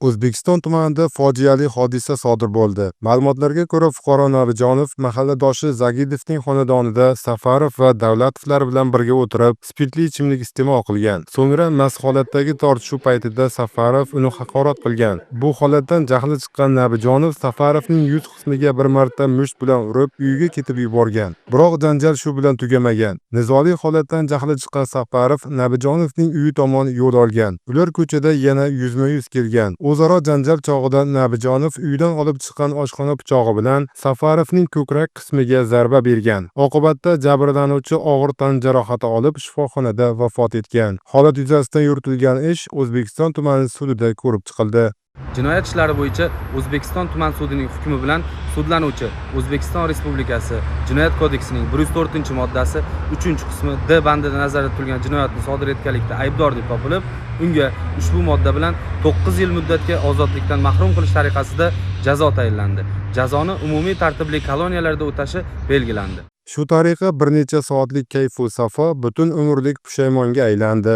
O'zbekiston tumanida fojiali hodisa sodir bo'ldi. Ma'lumotlarga ko'ra, fuqaro Nabijonov mahalladoshi Zagidovning xonadonida Safarov va Davlatovlar bilan birga o'tirib, spirtli ichimlik iste'mol qilgan. So'ngra mast holatdagi tortishuv paytida Safarov uni haqorat qilgan. Bu holatdan jahli chiqqan Nabijonov Safarovning yuz qismiga bir marta musht bilan urib, uyiga ketib yuborgan. Biroq janjal shu bilan tugamagan. Nizoli holatdan jahli chiqqan Safarov Nabijonovning uyi tomon yo'l olgan. Ular ko'chada yana yuzma-yuz kelgan. O'zaro janjal chog'ida Nabijonov uydan olib chiqqan oshxona pichog'i bilan Safarovning ko'krak qismiga zarba bergan. Oqibatda jabrlanuvchi og'ir tan jarohati olib shifoxonada vafot etgan. Holat yuzasidan yuritilgan ish O'zbekiston tumani sudida ko'rib chiqildi. Jinoyat ishlari bo'yicha O'zbekiston tuman sudining hukmi bilan sudlanuvchi O'zbekiston Respublikasi Jinoyat kodeksining 104-moddasi 3-qismi D bandida nazarda tutilgan jinoyatni sodir etganlikda aybdor deb topilib, unga ushbu modda bilan 9 yil muddatga ozodlikdan mahrum qilish tariqasida jazo tayinlandi. Jazoni umumiy tartibli koloniyalarda o'tashi belgilandi. Shu tariqa bir necha soatlik kayfu safo butun umrlik pushaymonga aylandi.